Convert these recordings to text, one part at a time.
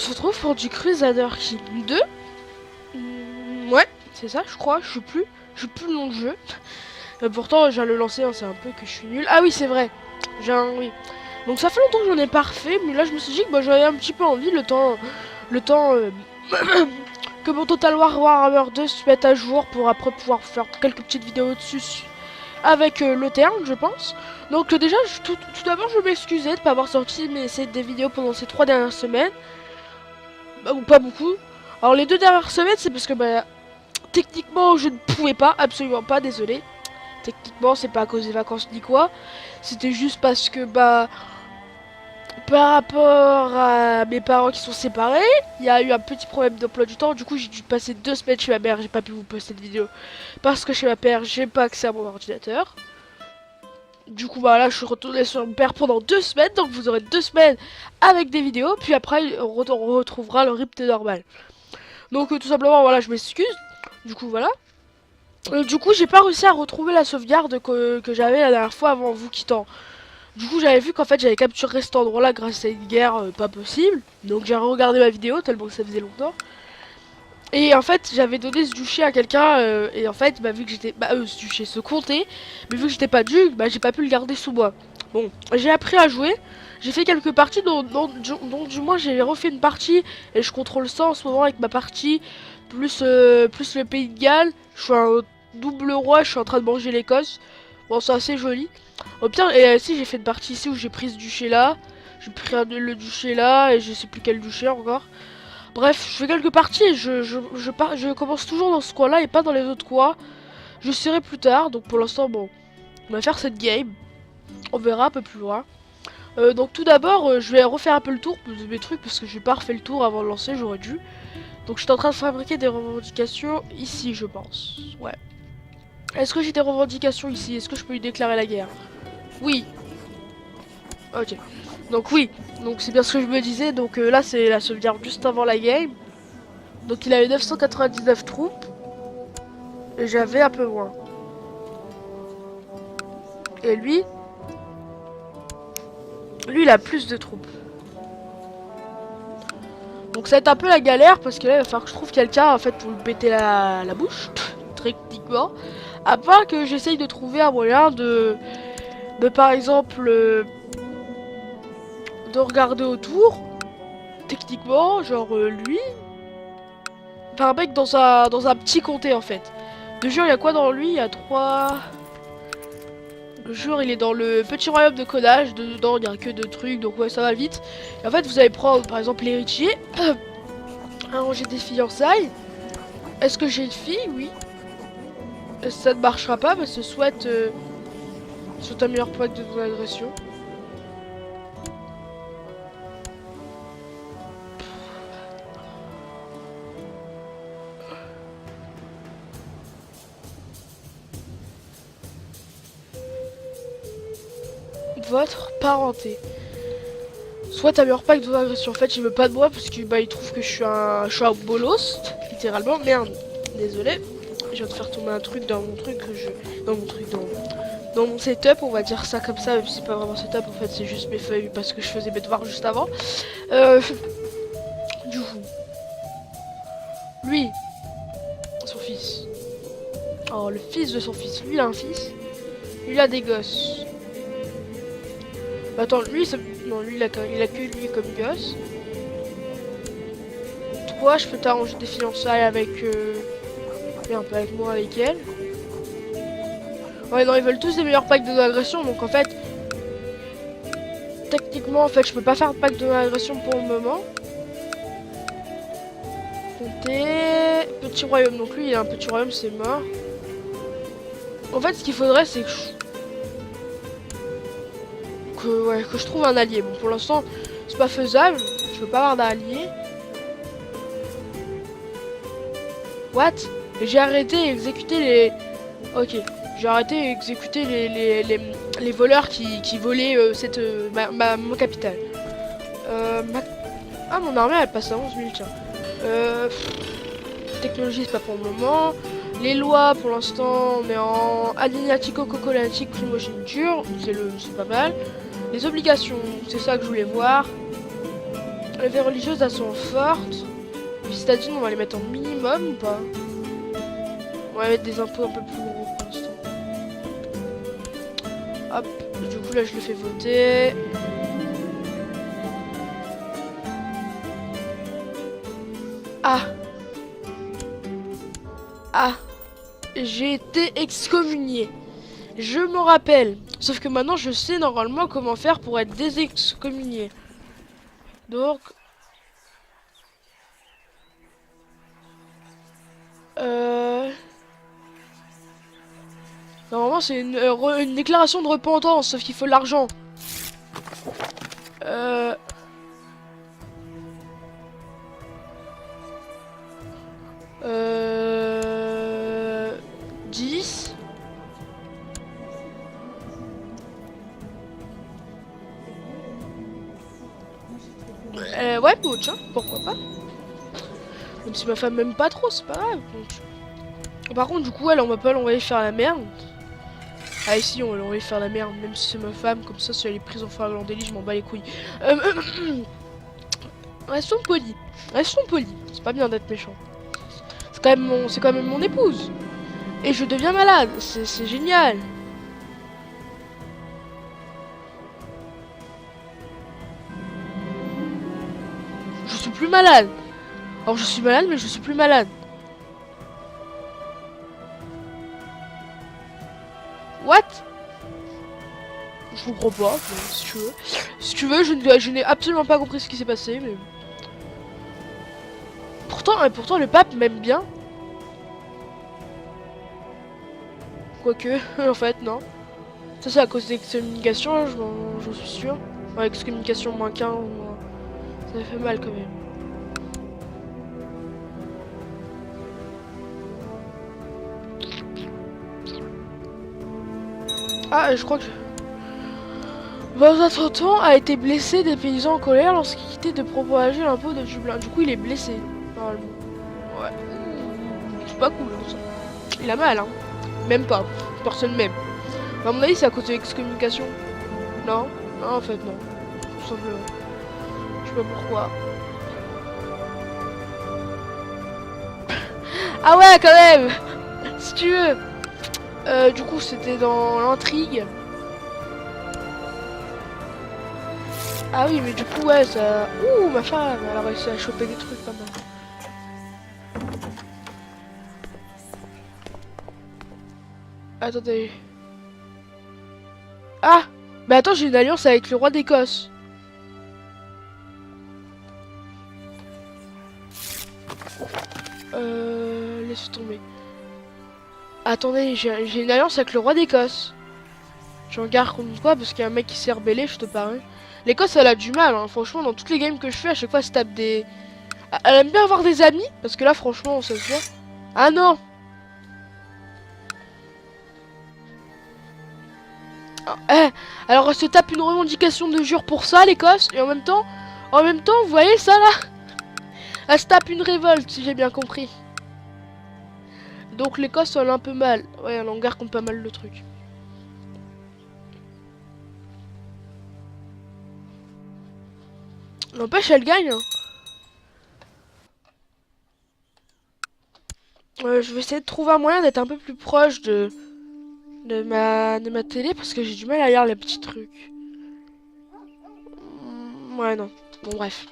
se retrouve pour du Crusader King 2. Ouais, c'est ça, je crois. Je sais plus le nom de jeu. Pourtant, j'ai le lancer, hein, c'est un peu que je suis nul. Ah oui, c'est vrai. Oui. Donc ça fait longtemps que j'en ai pas refait, mais là je me suis dit que bah, j'avais un petit peu envie le temps que mon Total War Warhammer 2 se mette à jour pour après pouvoir faire quelques petites vidéos dessus avec le terme, je pense. Donc déjà, tout d'abord, je m'excusais de pas avoir sorti des vidéos pendant ces 3 dernières semaines. Bah, ou pas beaucoup. Alors les 2 dernières semaines, c'est parce que bah, techniquement, je ne pouvais pas, absolument pas, désolé. Techniquement, c'est pas à cause des vacances ni quoi. C'était juste parce que bah par rapport à mes parents qui sont séparés, il y a eu un petit problème d'emploi du temps. Du coup, j'ai dû passer 2 semaines chez ma mère. J'ai pas pu vous poster de vidéo parce que chez ma mère, j'ai pas accès à mon ordinateur. Du coup, bah là, je suis retourné sur mon père pendant 2 semaines. Donc, vous aurez 2 semaines avec des vidéos. Puis après, on retrouvera le rythme normal. Donc, tout simplement, voilà, je m'excuse. Du coup, voilà. Du coup, j'ai pas réussi à retrouver la sauvegarde que j'avais la dernière fois avant vous quittant. Du coup, j'avais vu qu'en fait, j'avais capturé cet endroit-là grâce à une guerre pas possible. Donc, j'ai regardé ma vidéo tellement que ça faisait longtemps. Et en fait, j'avais donné ce duché à quelqu'un. Et en fait, bah, vu que j'étais. Bah, ce duché, ce comté. Mais vu que j'étais pas duc, bah, j'ai pas pu le garder sous moi. Bon, j'ai appris à jouer. J'ai fait quelques parties, dont du moins j'ai refait une partie. Et je contrôle ça en ce moment avec ma partie. Plus le pays de Galles. Je suis un double roi, je suis en train de manger l'Écosse. Bon, c'est assez joli. Au pire, et si j'ai fait une partie ici où j'ai pris ce duché là. J'ai pris le duché là. Et je sais plus quel duché encore. Bref, je fais quelques parties et je commence toujours dans ce coin là et pas dans les autres coins. Je serai plus tard, donc pour l'instant, bon, on va faire cette game. On verra un peu plus loin. Donc tout d'abord, je vais refaire un peu le tour de mes trucs parce que j'ai pas refait le tour avant de lancer, j'aurais dû. Donc je suis en train de fabriquer des revendications ici, je pense. Ouais. Est-ce que j'ai des revendications ici? Est-ce que je peux lui déclarer la guerre? Oui. Ok. Donc oui. Donc c'est bien ce que je me disais. Donc là, c'est la sauvegarde juste avant la game. Donc il avait 999 troupes. Et j'avais un peu moins. Et lui, il a plus de troupes. Donc ça va être un peu la galère parce que là il va falloir que je trouve quelqu'un en fait pour lui péter la bouche. Techniquement. À part que j'essaye de trouver un moyen de par exemple de regarder autour. Techniquement, genre lui. Enfin un mec dans un petit comté en fait. De jure il y a quoi dans lui? Il y a 3. Le jour il est dans le petit royaume de codage, dedans il n'y a que 2 trucs, donc ouais ça va vite. Et en fait vous allez prendre par exemple l'héritier, arranger des fiançailles. Est-ce que j'ai une fille? Oui. Ça ne marchera pas parce que souhaite un meilleur point de ton agression. Votre parenté. Soit un meilleur pack de agression. En fait, il veut pas de moi parce qu'il il trouve que je suis un bolos, littéralement. Merde, désolé. Je viens de faire tomber un truc dans mon truc dans mon setup, on va dire ça comme ça, même si c'est pas vraiment setup. En fait, c'est juste mes feuilles parce que je faisais mes devoirs juste avant. Du coup, lui, son fils. Oh, le fils de son fils. Lui, il a un fils. Lui, il a des gosses. Attends, lui, ça... non, lui, il a que lui comme gosse. Toi, je peux t'arranger des fiançailles avec... Merde, pas avec moi, avec elle. Ouais, non, ils veulent tous des meilleurs packs de non-agression, donc en fait... Techniquement, en fait, je peux pas faire de pack de non-agression pour le moment. Comptez... Petit royaume, donc lui, il a un petit royaume, c'est mort. En fait, ce qu'il faudrait, c'est que je trouve un allié. Bon, pour l'instant, c'est pas faisable. Je peux pas avoir d'allié. What? J'ai arrêté d'exécuter les... Ok. J'ai arrêté d'exécuter les voleurs qui volaient ma capitale. Ah, mon armée, elle passe à 11 000, tiens. Technologie, c'est pas pour le moment. Les lois, pour l'instant, on est en Adinatico, Cocolatique, Primogéniture. C'est pas mal. Les obligations, c'est ça que je voulais voir. Les fêtes religieuses, elles sont fortes. Les citadines, on va les mettre en minimum ou pas? On va mettre des impôts un peu plus gros pour l'instant. Hop, du coup là je le fais voter. Ah. Ah. J'ai été excommunié. Je m'en rappelle. Sauf que maintenant je sais normalement comment faire pour être désexcommunié. Donc... Normalement c'est une déclaration de repentance, sauf qu'il faut l'argent. 10. Ouais, bon, tiens, pourquoi pas. Même si ma femme m'aime pas trop, c'est pas grave. Donc... Par contre, du coup, elle, on va pas l'envoyer faire la merde. Ah, si, on va l'envoyer faire la merde, même si c'est ma femme, comme ça, si elle est prise en flagrant délit, je m'en bats les couilles. Restons polis. Restons polis. C'est pas bien d'être méchant. C'est quand même mon épouse. Et je deviens malade. C'est génial. Je suis plus malade. Alors je suis malade, mais je suis plus malade. What? Je vous crois pas, mais si tu veux. Si tu veux, je n'ai absolument pas compris ce qui s'est passé, mais... Pourtant le pape m'aime bien. Quoique, en fait, non. Ça c'est à cause d'excommunication, hein, j'en suis sûr. Ouais, excommunication moins 15, ça fait mal quand même. Ah, je crois que... Votre temps a été blessé des paysans en colère lorsqu'il quittait de propager l'impôt de Dublin. Du coup, il est blessé, normalement. Ouais. C'est pas cool, ça. Il a mal, hein. Même pas. Personne même. À mon avis, c'est à cause de l'excommunication. Non? Non, en fait, non. Tout simplement. Je sais pas pourquoi. Ah ouais, quand même. Si tu veux. Du coup, c'était dans l'intrigue. Ah oui, mais du coup, ouais, ça... Ouh, ma femme, elle a réussi à choper des trucs pas mal. Attendez. Ah! Mais attends, j'ai une alliance avec le roi d'Écosse. Laisse tomber. Attendez, j'ai une alliance avec le roi d'Écosse. J'en garde contre quoi? Parce qu'il y a un mec qui s'est rebellé, je te parie. L'Écosse, elle a du mal, hein. Franchement, dans toutes les games que je fais, à chaque fois, elle se tape des... Elle aime bien avoir des amis, parce que là, franchement, ça se voit. Ah non! Alors, elle se tape une revendication de jure pour ça, l'Écosse, et en même temps, vous voyez ça, là? Elle se tape une révolte, si j'ai bien compris. Donc, l'Écosse, elle a un peu mal. Ouais, elle en garde contre pas mal de trucs. N'empêche, elle gagne. Hein. Je vais essayer de trouver un moyen d'être un peu plus proche de ma télé parce que j'ai du mal à lire les petits trucs. Ouais, non. Bon, bref.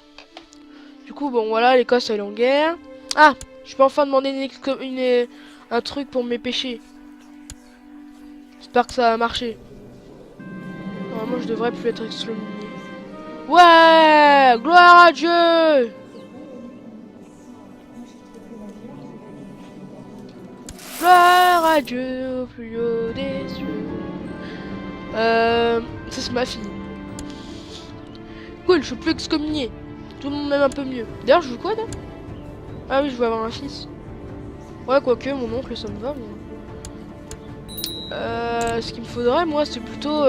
Du coup, bon, voilà, l'Écosse, elle est en guerre. Ah, je peux enfin demander un truc pour mes péchés. J'espère que ça va marcher. Normalement, je devrais plus être excommunié. Ouais, gloire à Dieu. Gloire à Dieu au plus haut des cieux. Ça c'est ma fille. Cool, je suis plus excommunié. Tout le monde m'aime un peu mieux. D'ailleurs, je veux quoi là? Ah oui, je veux avoir un fils. Ouais, quoique, mon oncle, ça me va. Mais... ce qu'il me faudrait, moi, c'est plutôt...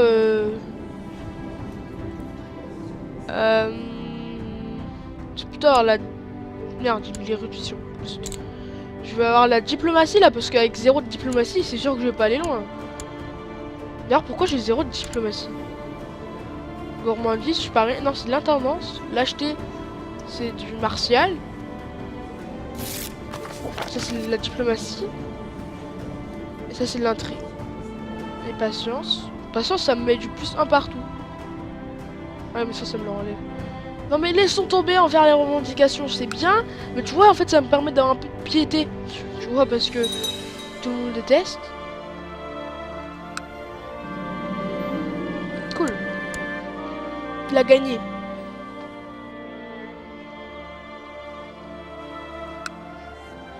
C'est plutôt avoir la... Merde, j'ai mis l'érudition. Je vais avoir la diplomatie là, parce qu'avec 0 de diplomatie, c'est sûr que je vais pas aller loin. D'ailleurs, pourquoi j'ai 0 de diplomatie? Gourmandise, je parie... Non, c'est de l'intendance. L'acheter c'est du martial. Ça c'est de la diplomatie. Et ça c'est de l'intrigue. Et patience. Patience ça me met du +1 partout. Ouais mais ça me l'enlève. Non mais laissons tomber envers les revendications, c'est bien. Mais tu vois en fait ça me permet d'avoir un peu de piété. Tu vois parce que tout le monde déteste. Cool. Il a gagné.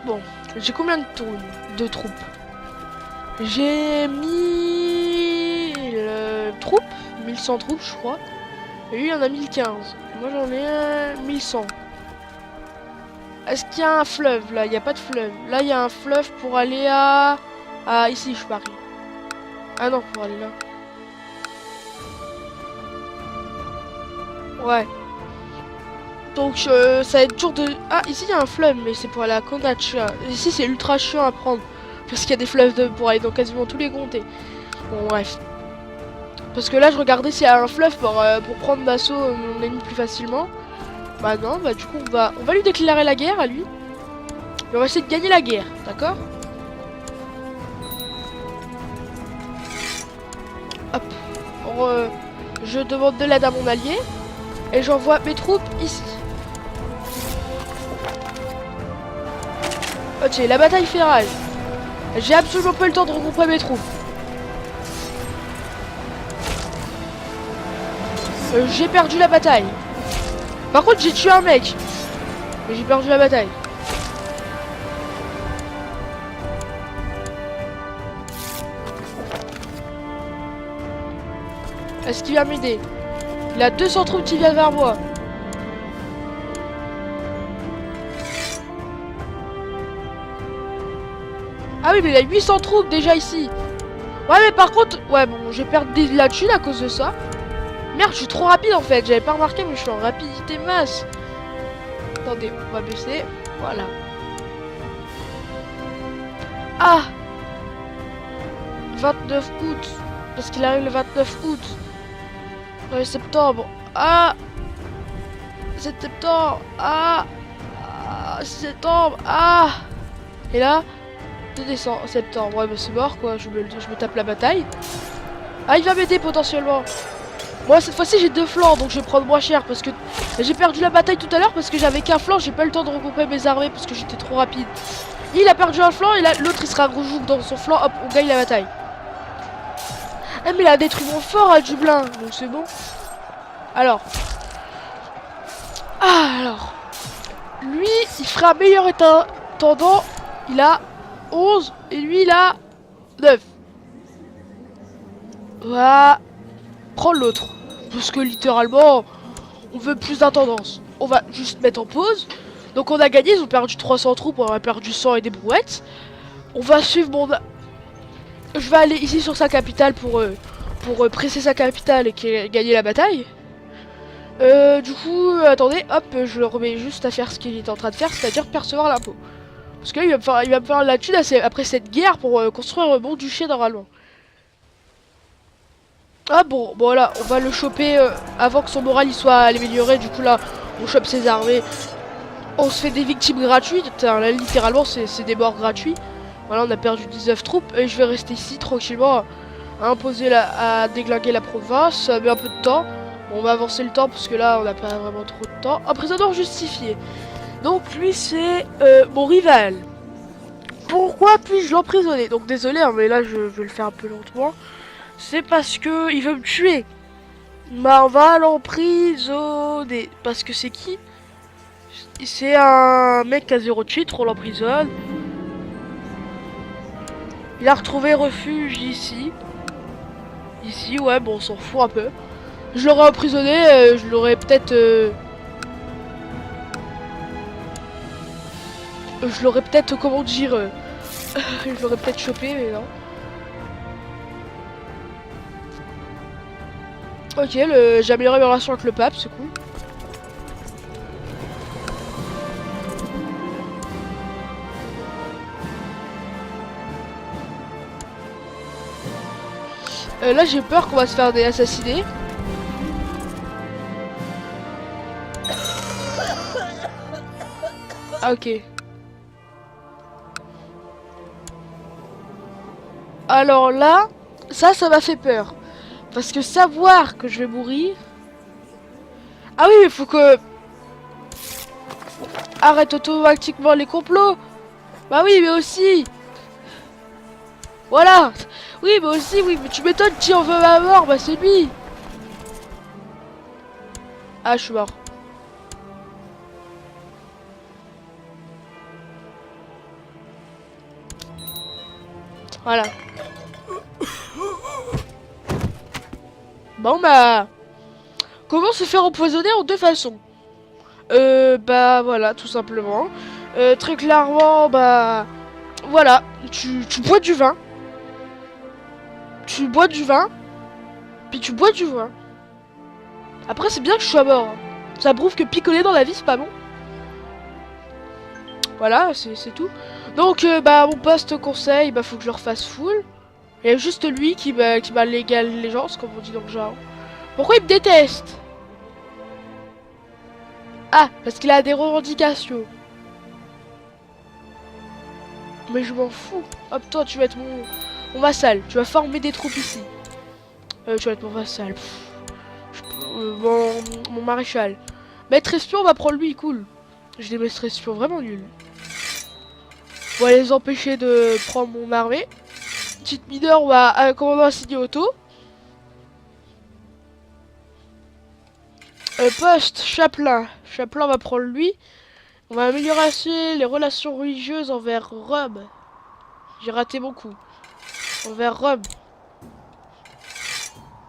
Bon, j'ai combien de troupes? J'ai 1000 troupes, 1100 troupes je crois. Et lui il en a 1015. Moi j'en ai 1100. Est-ce qu'il y a un fleuve là? Il n'y a pas de fleuve. Là il y a un fleuve pour aller à ici je parie. Ah non, pour aller là. Ouais. Donc ça va être dur de... Ah ici il y a un fleuve mais c'est pour aller à Kondacha. Ici c'est ultra chiant à prendre. Parce qu'il y a des fleuves pour aller dans quasiment tous les comtés. Bon bref. Parce que là je regardais s'il y a un fleuve pour prendre d'assaut mon ennemi plus facilement. Bah non, bah du coup on va lui déclarer la guerre à lui. Et on va essayer de gagner la guerre, d'accord? Hop. Je demande de l'aide à mon allié. Et j'envoie mes troupes ici. Ok, la bataille fait rage. J'ai absolument pas eu le temps de regrouper mes troupes. J'ai perdu la bataille. Par contre, j'ai tué un mec. Mais j'ai perdu la bataille. Est-ce qu'il vient m'aider? Il a 200 troupes qui viennent vers moi. Ah oui, mais il a 800 troupes déjà ici. Ouais, mais par contre... Ouais, bon, j'ai perdu de la thune à cause de ça. Merde, je suis trop rapide en fait. J'avais pas remarqué, mais je suis en rapidité masse. Attendez, on va baisser. Voilà. Ah 29 août. Parce qu'il arrive le 29 août. Septembre. Ah 7 septembre. Ah 6 septembre. Ah. Et là 2 décembre, septembre. Ouais, bah c'est mort quoi. Je me tape la bataille. Ah, il va m'aider potentiellement. Moi cette fois-ci j'ai 2 flancs donc je vais prendre moins cher parce que j'ai perdu la bataille tout à l'heure parce que j'avais qu'un flanc, j'ai pas eu le temps de regrouper mes armées parce que j'étais trop rapide. Il a perdu un flanc et là l'autre il sera rejoue dans son flanc, hop on gagne la bataille. Ah mais il a détruit mon fort à Dublin, donc c'est bon. Alors. Ah alors. Lui il fera un meilleur intendant, il a 11 et lui il a 9. Voilà. Prends l'autre. Parce que littéralement, on veut plus d'intendance. On va juste mettre en pause. Donc on a gagné, ils ont perdu 300 troupes, on a perdu 100 et des brouettes. On va suivre mon... Je vais aller ici sur sa capitale pour presser sa capitale et gagner la bataille. Du coup, attendez, hop, je le remets juste à faire ce qu'il est en train de faire, c'est-à-dire percevoir l'impôt. Parce qu'il va me faire la thune après cette guerre pour construire mon duché normalement. Ah bon, voilà, on va le choper avant que son moral il soit amélioré. Du coup là, on chope ses armées. On se fait des victimes gratuites. Là, littéralement, c'est des morts gratuits. Voilà, on a perdu 19 troupes. Et je vais rester ici tranquillement à imposer à déglinguer la province. Ça met un peu de temps. Bon, on va avancer le temps parce que là, on n'a pas vraiment trop de temps. Emprisonneur justifié. Donc lui, c'est mon rival. Pourquoi puis-je l'emprisonner? Donc désolé, hein, mais là, je vais le faire un peu lentement. C'est parce que il veut me tuer. Bah on va l'emprisonner. Parce que c'est qui? C'est un mec qui a 0 titre, on l'emprisonne. Il a retrouvé refuge ici. Ici, ouais, bon on s'en fout un peu. Je l'aurais emprisonné, je l'aurais peut-être... je l'aurais peut-être, comment dire... je l'aurais peut-être chopé, mais non. Ok, j'ai amélioré mes relations avec le pape, c'est cool. Là j'ai peur qu'on va se faire assassiner. Ah, ok. Alors là, ça m'a fait peur. Parce que savoir que je vais mourir... Ah oui, il faut que... Arrête automatiquement les complots. Bah oui, mais aussi... Voilà. Oui, mais aussi, oui, mais tu m'étonnes qui en veut ma mort, bah c'est lui. Ah, je suis mort. Voilà. Bon bah... Comment se faire empoisonner en deux façons? Bah voilà, tout simplement. Très clairement, bah... Voilà, tu bois du vin. Tu bois du vin. Puis tu bois du vin. Après, c'est bien que je sois mort. Ça prouve que picoler dans la vie, c'est pas bon. Voilà, c'est tout. Donc, bah, mon poste conseil, bah, faut que je le refasse full. Il y a juste lui qui m'a légal les gens, comme on dit dans le genre. Pourquoi il me déteste? Ah, parce qu'il a des revendications. Mais je m'en fous. Hop, toi, tu vas être mon vassal. Tu vas former des troupes ici. Tu vas être mon vassal. Mon maréchal. Maître espion, on va prendre lui, cool. J'ai des maîtres espions vraiment nuls. On va les empêcher de prendre mon armée. Petite mineur, on va commandant assigné auto. Poste, Chaplain. Chaplain, on va prendre lui. On va améliorer les relations religieuses envers Rome. J'ai raté mon coup. Envers Rome.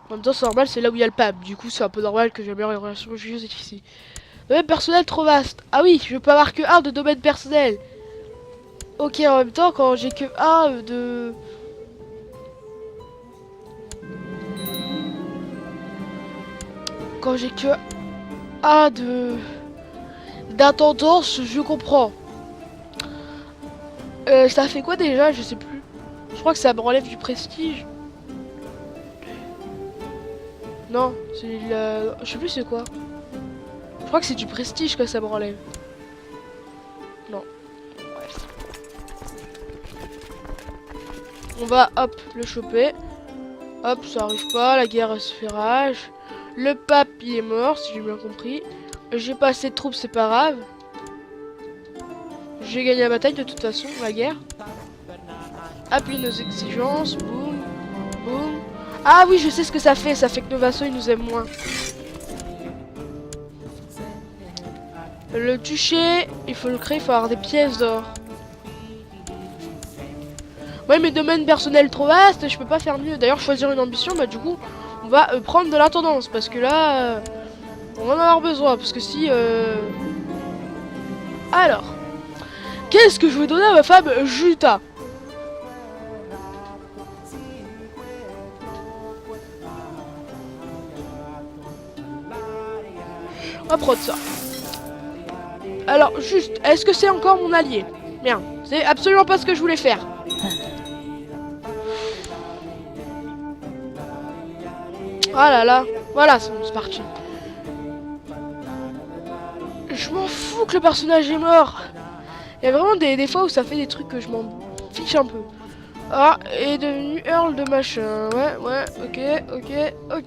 En même temps, c'est normal, c'est là où il y a le pape. Du coup, c'est un peu normal que j'améliore les relations religieuses ici. Domaine personnel trop vaste. Ah oui, je peux avoir que un de domaine personnel. Ok, en même temps, quand j'ai que un de... Quand j'ai que un de... d'intendance, je comprends. Ça fait quoi déjà? Je sais plus. Je crois que ça me relève du prestige. Non, c'est la... Je sais plus c'est quoi. Je crois que c'est du prestige que ça me relève. Non. Bref. On va, hop, le choper. Hop, ça arrive pas, la guerre se fait rage. Le pape, il est mort, si j'ai bien compris. J'ai pas assez de troupes, c'est pas grave. J'ai gagné la bataille de toute façon, la guerre. Appuie nos exigences, boum, boum. Ah oui, je sais ce que ça fait que nos vassaux, ils nous aiment moins. Le duché, il faut le créer, il faut avoir des pièces d'or. Ouais, mes domaines personnels trop vastes, je peux pas faire mieux. D'ailleurs, choisir une ambition, bah du coup, on va prendre de l'intendance. Parce que là, on va en avoir besoin. Parce que si... Alors, qu'est-ce que je vais donner à ma femme Juta? On va prendre ça. Alors, juste, est-ce que c'est encore mon allié? Bien, c'est absolument pas ce que je voulais faire. Ah là là, voilà, c'est parti. Je m'en fous que le personnage est mort. Il y a vraiment des fois où ça fait des trucs que je m'en fiche un peu. Ah, est devenu Earl de machin. Ouais, ok.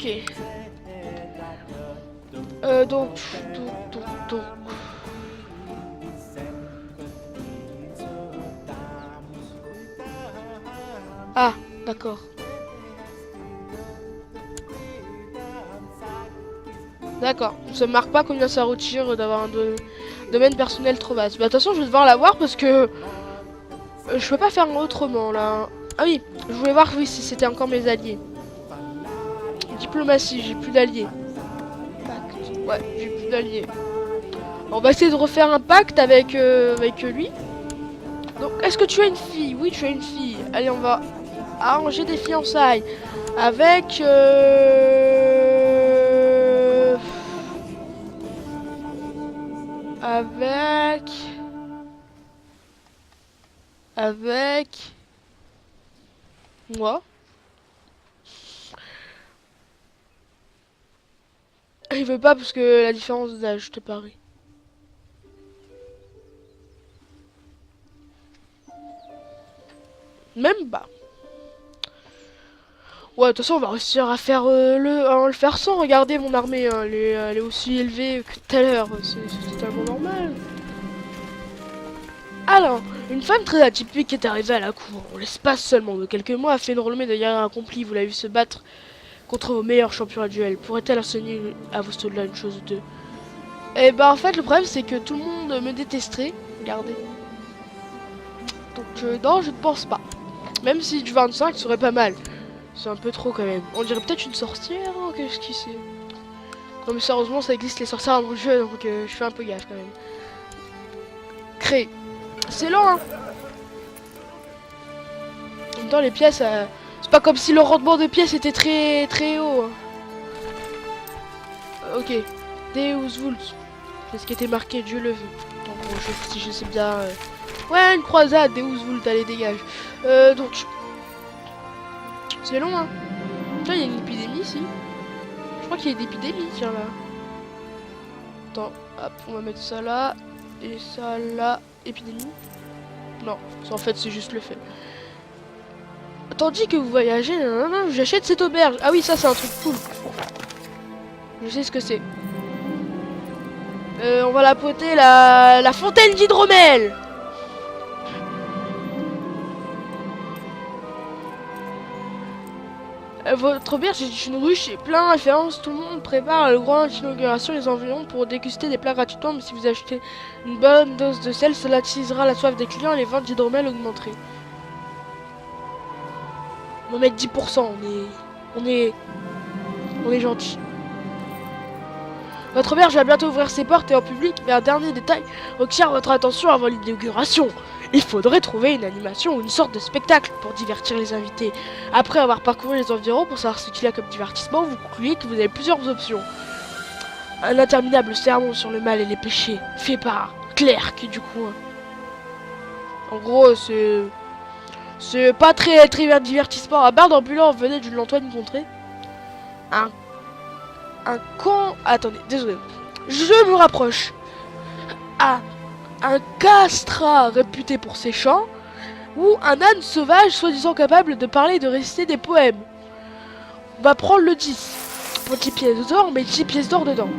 Donc. Ah, d'accord. D'accord. Ça me marque pas combien ça retire d'avoir un domaine personnel trop vaste. Bah, de toute façon, je vais devoir l'avoir parce que je peux pas faire autrement là. Ah oui, je voulais voir oui, si c'était encore mes alliés. Diplomatie, j'ai plus d'alliés. Pacte. Ouais, j'ai plus d'alliés. On va essayer de refaire un pacte avec lui. Donc, est-ce que tu as une fille? Oui, tu as une fille. Allez, on va arranger des fiançailles avec avec moi. Il veut pas parce que la différence d'âge, je te parie. Même pas. Ouais, de toute façon, on va réussir à faire le faire sans. Regardez mon armée, hein, elle est aussi élevée que tout à l'heure. C'est totalement normal. Alors, une femme très atypique est arrivée à la cour. En l'espace seulement de quelques mois, a fait une renommée de guerrière accomplie. Vous l'avez vu se battre contre vos meilleurs champions à duel. Pourrait-elle enseigner à vos soldats une chose ou deux? Eh ben, en fait, le problème, c'est que tout le monde me détesterait. Regardez. Donc, non, je ne pense pas. Même si du 25 serait pas mal. C'est un peu trop quand même. On dirait peut-être une sorcière, hein, qu'est-ce qui c'est? Non mais sérieusement ça existe les sorcières dans le jeu donc je fais un peu gaffe quand même. Créer. C'est lent hein. En même temps les pièces, c'est pas comme si le rendement de pièces était très haut. Hein. Ok. Deus Vult. C'est ce qui était marqué, Dieu le veut. Donc bon, si je sais bien... Ouais une croisade, Deus Vult, allez dégage. Donc... C'est long hein. Tiens, il y a une épidémie ici. Je crois qu'il y a une épidémie, tiens là. Attends, hop, on va mettre ça là. Et ça là. Épidémie. Non, en fait c'est juste le fait. Tandis que vous voyagez, j'achète cette auberge. Ah oui, ça c'est un truc cool. Je sais ce que c'est. On va la poter la fontaine d'hydromel. Votre auberge est une ruche et plein de références. Tout le monde prépare le grand inauguration des environs pour déguster des plats gratuitement. Mais si vous achetez une bonne dose de sel, cela attisera la soif des clients et les ventes d'hydromel augmenteraient. On va mettre 10%. On est gentil. Votre auberge va bientôt ouvrir ses portes et en public. Mais un dernier détail retient votre attention avant l'inauguration. Il faudrait trouver une animation ou une sorte de spectacle pour divertir les invités. Après avoir parcouru les environs pour savoir ce qu'il y a comme divertissement, vous concluez que vous avez plusieurs options. Un interminable sermon sur le mal et les péchés, fait par Claire qui du coup... En gros, c'est pas très divertissement. Un bar d'ambulance venait d'une lointaine contrée. Un con... Attendez, désolé. Je me rapproche. Un castrat réputé pour ses chants, ou un âne sauvage soi-disant capable de parler et de réciter des poèmes. On va prendre le 10. Pour 10 pièces d'or, mais 10 pièces d'or dedans.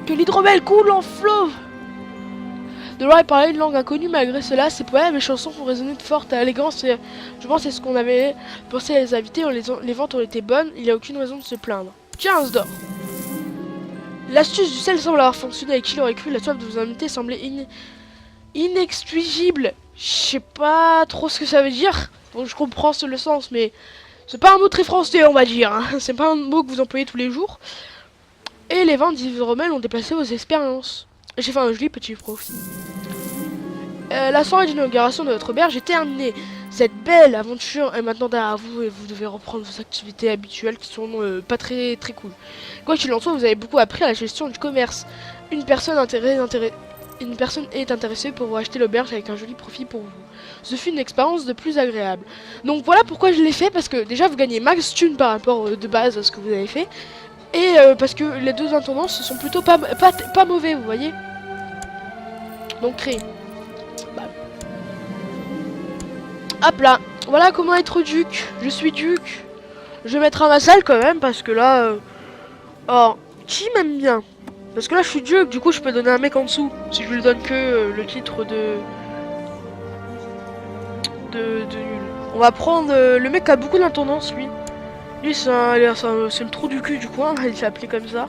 Que l'hydromel coule en fleuve. De loin, il parlait une langue inconnue, malgré cela, ses poèmes et chansons font résonner de forte élégance et je pense que c'est ce qu'on avait pensé à les invités. Les ventes ont été bonnes, il n'y a aucune raison de se plaindre. 15 d'or. L'astuce du sel semble avoir fonctionné avec qui l'aurait cru, la soif de vos invités semblait inexcusable. Je sais pas trop ce que ça veut dire. Bon, je comprends le sens, mais c'est pas un mot très français, on va dire. Hein. C'est pas un mot que vous employez tous les jours. Et les ventes d'hydromel ont déplacé vos expériences. J'ai fait un joli petit profit. La soirée d'inauguration de votre auberge est terminée. Cette belle aventure est maintenant derrière vous et vous devez reprendre vos activités habituelles qui sont pas très cool. Quoi qu'il en soit, vous avez beaucoup appris à la gestion du commerce. Une personne est intéressée pour vous acheter l'auberge avec un joli profit pour vous. Ce fut une expérience de plus agréable. Donc voilà pourquoi je l'ai fait, parce que déjà vous gagnez max thune par rapport de base à ce que vous avez fait. Et parce que les deux intendances sont plutôt pas mauvais, vous voyez. Donc créer. Hop là, voilà comment être duc. Je suis duc. Je vais mettre un vassal quand même parce que là... Alors, qui m'aime bien? Parce que là je suis duc, du coup je peux donner un mec en dessous. Si je lui donne que le titre de nul. On va prendre le mec qui a beaucoup d'intendance lui. Lui c'est le trou du cul du coin, il s'est appelé comme ça.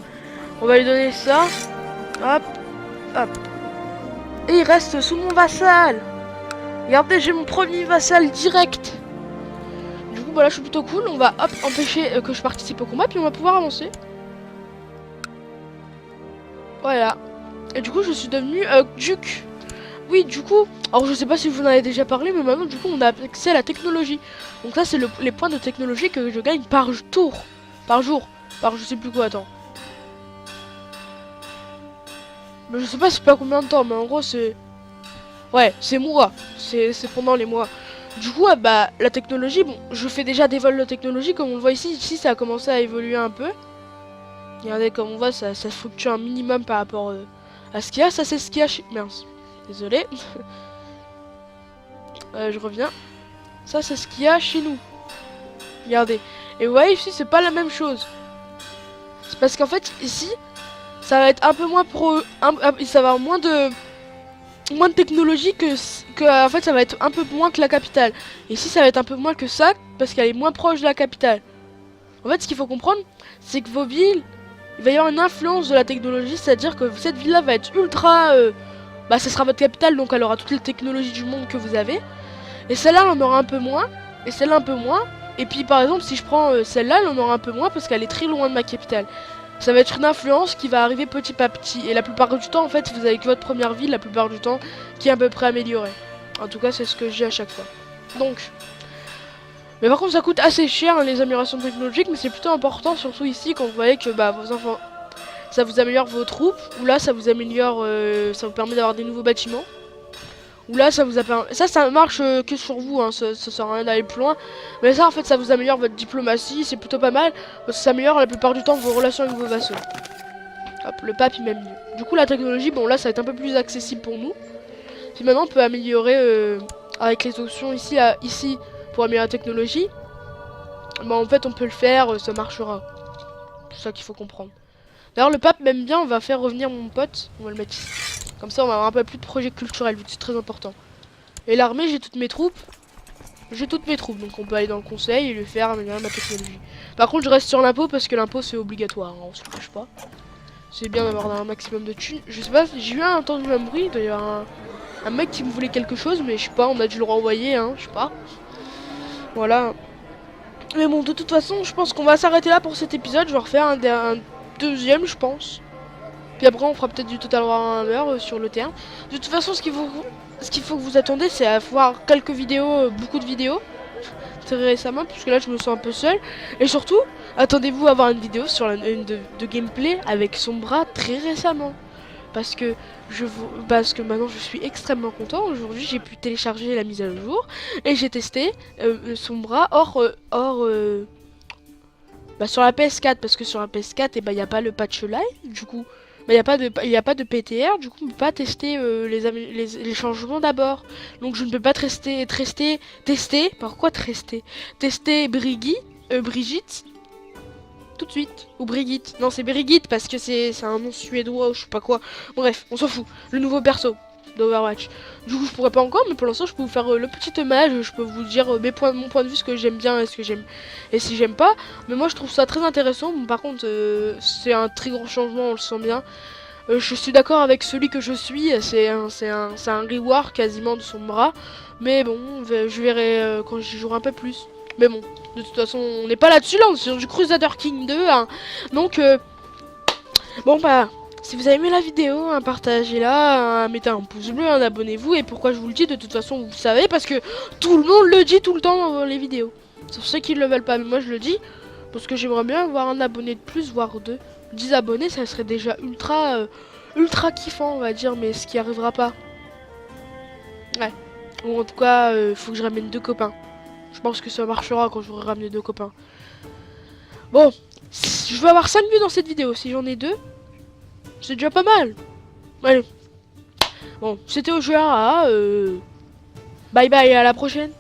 On va lui donner ça. Hop, hop. Et il reste sous mon vassal. Regardez, j'ai mon premier vassal direct. Du coup, voilà, je suis plutôt cool. On va, hop, empêcher que je participe au combat, puis on va pouvoir avancer. Voilà. Et du coup, je suis devenu duc. Oui, du coup, alors je sais pas si vous en avez déjà parlé, mais maintenant, du coup, on a accès à la technologie. Donc là, c'est les points de technologie que je gagne par tour. Par jour. Par je sais plus quoi, attends. Mais je sais pas c'est pas combien de temps, mais en gros, c'est... Ouais, c'est mois. C'est pendant les mois. Du coup, bah, la technologie, bon, je fais déjà des vols de technologie, comme on le voit ici. Ici, ça a commencé à évoluer un peu. Regardez, comme on voit, ça fluctue un minimum par rapport à ce qu'il y a. Ça, c'est ce qu'il y a chez... Mince. Désolé. Je reviens. Ça, c'est ce qu'il y a chez nous. Regardez. Et vous voyez, ici, c'est pas la même chose. C'est parce qu'en fait, ici, ça va être un peu moins pro... ça va avoir moins de technologie que en fait, ça va être un peu moins que la capitale. Ici, ça va être un peu moins que ça, parce qu'elle est moins proche de la capitale. En fait, ce qu'il faut comprendre, c'est que vos villes, il va y avoir une influence de la technologie, c'est-à-dire que cette ville-là va être ultra... bah, ça sera votre capitale, donc elle aura toutes les technologies du monde que vous avez. Et celle-là, elle en aura un peu moins. Et celle-là, un peu moins. Et puis, par exemple, si je prends celle-là, elle en aura un peu moins parce qu'elle est très loin de ma capitale. Ça va être une influence qui va arriver petit à petit. Et la plupart du temps, en fait, vous avez que votre première ville, la plupart du temps, qui est à peu près améliorée. En tout cas, c'est ce que j'ai à chaque fois. Donc... Mais par contre, ça coûte assez cher, hein, les améliorations technologiques. Mais c'est plutôt important, surtout ici, quand vous voyez que bah, vos enfants... Ça vous améliore vos troupes. Ou là, ça vous améliore... ça vous permet d'avoir des nouveaux bâtiments. Ou là, ça vous a permis... Ça marche que sur vous, hein, ça sert à rien d'aller plus loin. Mais ça, en fait, ça vous améliore votre diplomatie, c'est plutôt pas mal. Parce que ça améliore la plupart du temps vos relations avec vos vassaux. Hop, le pape, il m'aime mieux. Du coup, la technologie, bon, là, ça va être un peu plus accessible pour nous. Puis maintenant, on peut améliorer avec les options ici, ici pour améliorer la technologie. Bah, en fait, on peut le faire, ça marchera. C'est ça qu'il faut comprendre. D'ailleurs, le pape m'aime bien, on va faire revenir mon pote. On va le mettre ici. Comme ça, on va avoir un peu plus de projets culturels, vu que c'est très important. Et l'armée, j'ai toutes mes troupes. J'ai toutes mes troupes, donc on peut aller dans le conseil et lui faire améliorer ma technologie. Par contre, je reste sur l'impôt parce que l'impôt, c'est obligatoire, hein, on se le cache pas. C'est bien d'avoir un maximum de thunes. Je sais pas, j'ai eu entendu un bruit, il doit y avoir un mec qui me voulait quelque chose, mais je sais pas, on a dû le renvoyer, hein, je sais pas. Voilà. Mais bon, de toute façon, je pense qu'on va s'arrêter là pour cet épisode. Je vais refaire un deuxième, je pense. Puis après on fera peut-être du Total Warhammer sur le terrain. De toute façon ce qu'il faut que vous attendez c'est à voir quelques vidéos, beaucoup de vidéos. Très récemment puisque là je me sens un peu seul. Et surtout, attendez-vous à avoir une vidéo sur de gameplay avec Sombra très récemment. Parce que maintenant je suis extrêmement content. Aujourd'hui j'ai pu télécharger la mise à jour. Et j'ai testé Sombra sur la PS4. Parce que sur la PS4 il n'y a pas le patch live du coup. Il n'y a pas de PTR, du coup on ne peut pas tester les changements d'abord. Donc je ne peux pas tester Brigitte tout de suite. Ou Brigitte. Non c'est Brigitte parce que c'est un nom suédois ou je sais pas quoi. Bref, on s'en fout. Le nouveau perso d'Overwatch. Du coup je pourrais pas encore, mais pour l'instant je peux vous faire le petit hommage, je peux vous dire mon point de vue, ce que j'aime bien et ce que j'aime et si j'aime pas. Mais moi je trouve ça très intéressant. Bon, par contre c'est un très grand changement, on le sent bien. Je suis d'accord avec celui que je suis, c'est un reward quasiment de son bras. Mais bon, je verrai quand j'y jouerai un peu plus. Mais bon, de toute façon on n'est pas là-dessus, là on est sur du Crusader King 2 hein. Donc bon bah si vous avez aimé la vidéo, hein, partagez-la, hein, mettez un pouce bleu, hein, abonnez-vous. Et pourquoi je vous le dis, de toute façon vous le savez, parce que tout le monde le dit tout le temps dans les vidéos. Sauf ceux qui ne le veulent pas, mais moi je le dis. Parce que j'aimerais bien avoir un abonné de plus, voire 10 abonnés, ça serait déjà ultra kiffant on va dire, mais ce qui arrivera pas. Ouais. Ou en tout cas, faut que je ramène 2 copains. Je pense que ça marchera quand je voudrais ramener 2 copains. Bon, je veux avoir 5 vues dans cette vidéo, si j'en ai 2. C'est déjà pas mal. Allez. Bon, c'était au jeu bye bye, à la prochaine.